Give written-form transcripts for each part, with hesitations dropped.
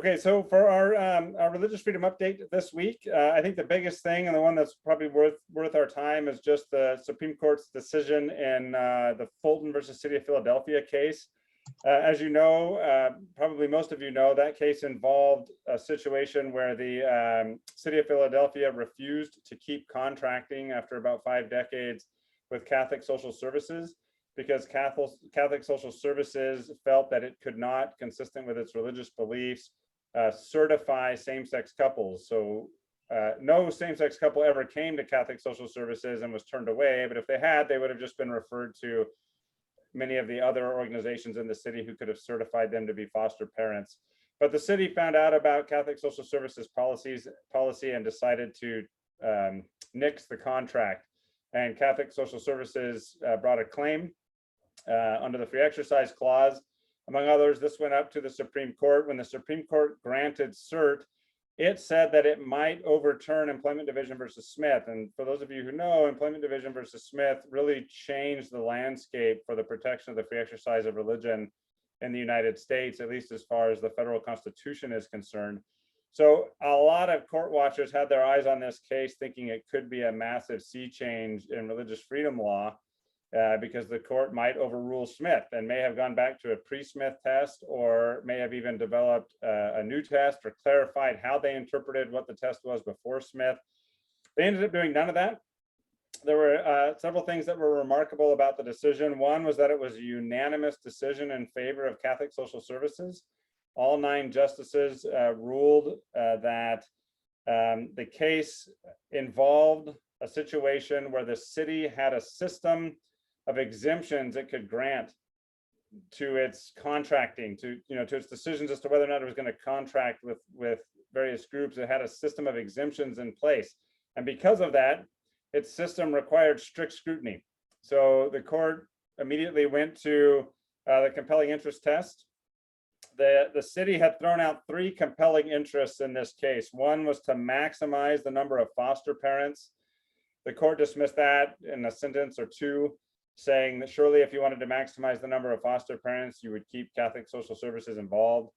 Okay, so for our religious freedom update this week, I think the biggest thing and the one that's probably worth our time is just the Supreme Court's decision in the Fulton versus City of Philadelphia case. As you know, probably most of you know, that case involved a situation where the City of Philadelphia refused to keep contracting after about 5 decades with Catholic Social Services, because Catholic Social Services felt that it could not, consistent with its religious beliefs, certify same-sex couples. So no same-sex couple ever came to Catholic Social Services and was turned away, but if they had, they would have just been referred to many of the other organizations in the city who could have certified them to be foster parents. But the city found out about Catholic Social Services policy and decided to nix the contract. And Catholic Social Services brought a claim under the free exercise clause. Among others, this went up to the Supreme Court. When the Supreme Court granted cert, it said that it might overturn Employment Division versus Smith. And for those of you who know, Employment Division versus Smith really changed the landscape for the protection of the free exercise of religion in the United States, at least as far as the federal Constitution is concerned. So a lot of court watchers had their eyes on this case, thinking it could be a massive sea change in religious freedom law, because the court might overrule Smith and may have gone back to a pre-Smith test, or may have even developed a new test or clarified how they interpreted what the test was before Smith. They ended up doing none of that. There were several things that were remarkable about the decision. One was that it was a unanimous decision in favor of Catholic Social Services. All 9 justices ruled that the case involved a situation where the city had a system of exemptions it could grant to its contracting, to its decisions as to whether or not it was going to contract with various groups. It had a system of exemptions in place, and because of that, its system required strict scrutiny. So the court immediately went to the compelling interest test. The city had thrown out 3 compelling interests in this case. One was to maximize the number of foster parents. The court dismissed that in a sentence or 2, saying that surely if you wanted to maximize the number of foster parents, you would keep Catholic Social Services involved.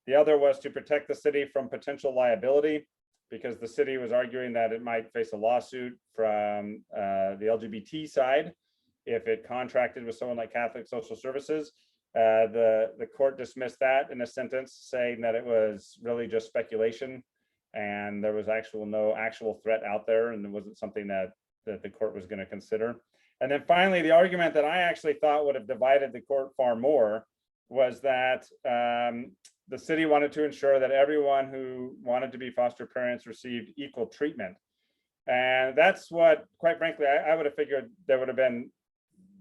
The other was to protect the city from potential liability, because the city was arguing that it might face a lawsuit from the LGBT side if it contracted with someone like Catholic Social Services. The court dismissed that in a sentence, saying that it was really just speculation and there was no actual threat out there, and it wasn't something that the court was going to consider. And then finally, the argument that I actually thought would have divided the court far more was that the city wanted to ensure that everyone who wanted to be foster parents received equal treatment. And that's what, quite frankly, I would have figured there would have been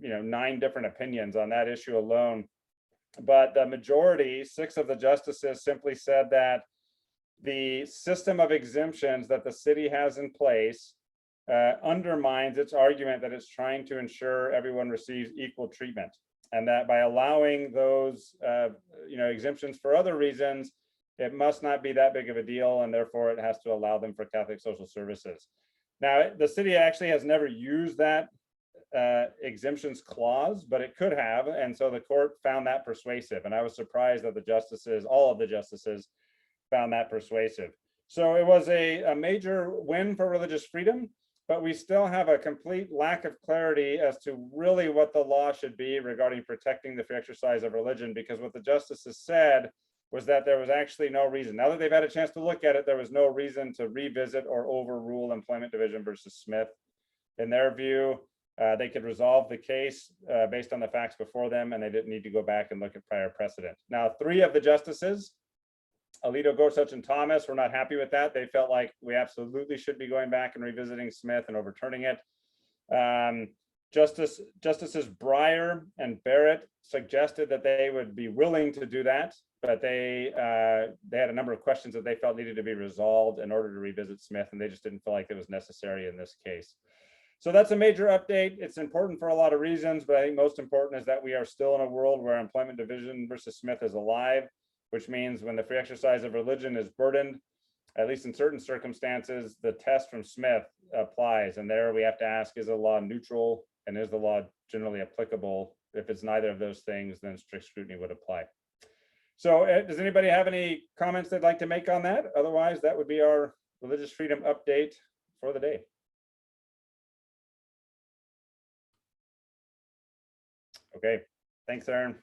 9 different opinions on that issue alone. But the majority, 6 of the justices, simply said that the system of exemptions that the city has in place undermines its argument that it's trying to ensure everyone receives equal treatment, and that by allowing those exemptions for other reasons, it must not be that big of a deal, and therefore it has to allow them for Catholic Social Services. Now, the city actually has never used that exemptions clause, but it could have, and so the court found that persuasive, and I was surprised that all of the justices found that persuasive. So it was a major win for religious freedom, but we still have a complete lack of clarity as to really what the law should be regarding protecting the free exercise of religion, because what the justices said was that there was actually no reason. Now that they've had a chance to look at it, there was no reason to revisit or overrule Employment Division versus Smith. In their view, they could resolve the case based on the facts before them, and they didn't need to go back and look at prior precedent. Now, 3 of the justices, Alito, Gorsuch, and Thomas, were not happy with that. They felt like we absolutely should be going back and revisiting Smith and overturning it. Justices Breyer and Barrett suggested that they would be willing to do that, but they had a number of questions that they felt needed to be resolved in order to revisit Smith, and they just didn't feel like it was necessary in this case. So that's a major update. It's important for a lot of reasons, but I think most important is that we are still in a world where Employment Division versus Smith is alive, which means when the free exercise of religion is burdened, at least in certain circumstances, the test from Smith applies. And there we have to ask, is the law neutral, and is the law generally applicable? If it's neither of those things, then strict scrutiny would apply. So does anybody have any comments they'd like to make on that? Otherwise, that would be our religious freedom update for the day. Okay, thanks, Aaron.